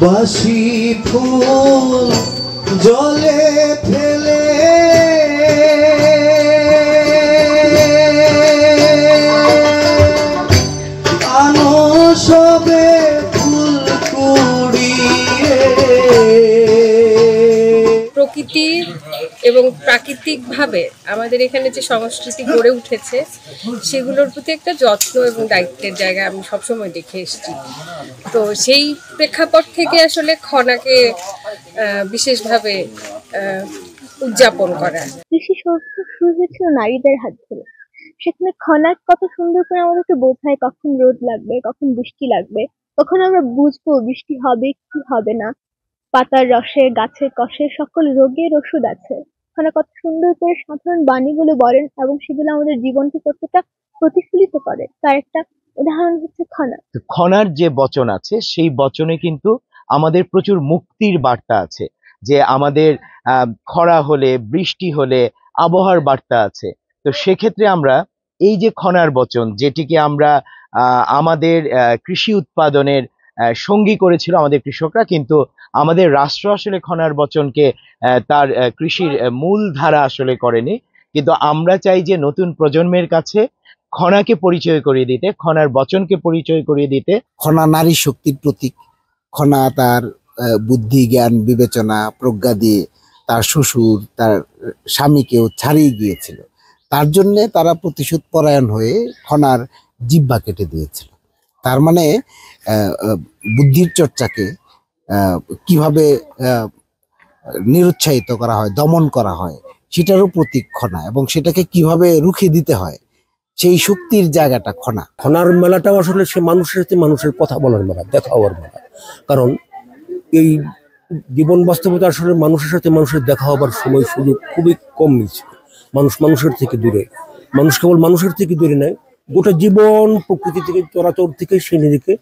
বাসি ফুল জলে ফেলে আনো সবে ফুল কুড়িয়ে। প্রকৃতি এবং প্রাকৃতিকভাবে আমাদের এখানে যে সংস্কৃতি গড়ে উঠেছে সেগুলোর প্রতি একটা যত্ন এবং দায়িত্বের জায়গা আমি সবসময় দেখে এসেছি। তো সেই প্রেক্ষাপট থেকে আসলে খনাকে বিশেষভাবে উদযাপন করা। কৃষি শুরু হয়েছিল নারীদের হাত ধরে, সেখানে খনা কত সুন্দর করে আমাদেরকে বোঝায় কখন রোদ লাগবে, কখন বৃষ্টি লাগবে, কখন আমরা বুঝবো বৃষ্টি হবে কি হবে না। পাতার রসে, গাছের কষে সকল রোগের ওষুধ আছে। খনা কত সুন্দর করে সাধারণ বাণীগুলো বলেন এবং সেগুলো আমাদের জীবনকে কতটা প্রতিফলিত করে তার একটা উদাহরণ হচ্ছে খনা। খনার যে বচন আছে সেই বচনে কিন্তু আমাদের প্রচুর মুক্তির বার্তা আছে, যে আমাদের খরা হলে, বৃষ্টি হলে আবহাওয়ার বার্তা আছে। তো সেক্ষেত্রে আমরা এই যে খনার বচন, যেটিকে আমরা আমাদের কৃষি উৎপাদনের সঙ্গী করেছিল আমাদের কৃষকরা, কিন্তু আমাদের রাষ্ট্র আসলে খনার বচনকে তার কৃষির মূল ধারা আসলে করেনি। কিন্তু আমরা চাই যে নতুন প্রজন্মের কাছে খনাকে পরিচয় করিয়ে দিতে, খনার বচনকে পরিচয় করিয়ে দিতে। খনা নারী শক্তির প্রতীক। খনা তার বুদ্ধি, জ্ঞান, বিবেচনা, প্রজ্ঞা দিয়ে তার শ্বশুর, তার স্বামীকেও ছাড়িয়ে গিয়েছিল। তার জন্যে তারা প্রতিশোধ পরায়ণ হয়ে খনার জিহ্বা কেটে দিয়েছিল। তার মানে বুদ্ধির চর্চাকে কিভাবে নিরুৎসাহিত করা হয়, দমন করা হয়, সেটারও প্রতীক খনা, এবং সেটাকে কিভাবে রুখে দিতে হয় সেই শক্তির জায়গাটা খনা। খনার মেলাটাও আসলে সে মানুষের সাথে মানুষের কথা বলার মেলা, দেখা হওয়ার মেলা। কারণ এই জীবন বাস্তবতা আসলে মানুষের সাথে মানুষের দেখা হবার সময় সুযোগ খুবই কম মিলছে। মানুষ মানুষের থেকে দূরে, মানুষ কেবল মানুষের থেকে দূরে নয়, গোটা জীবন প্রকৃতি থেকে, চরাচর থেকে সে নিজেকে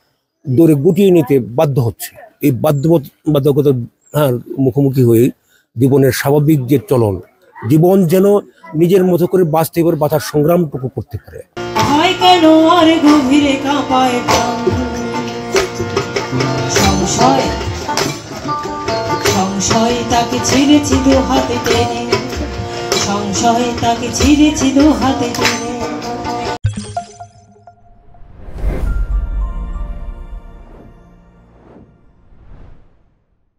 দূরে গুটিয়ে নিতে বাধ্য হচ্ছে। এই বাধ্যকতার মুখোমুখি হয়ে জীবনের স্বাভাবিক যে চলন, জীবন যেন নিজের মতো করে বাঁচতে এবার বাঁচার সংগ্রামটুকু করতে পারে। সংশয় তাকে ছিঁড়েছি দু হাতে টেনে, সংশয় তাকে ছিঁড়েছি দু হাতে টেনে।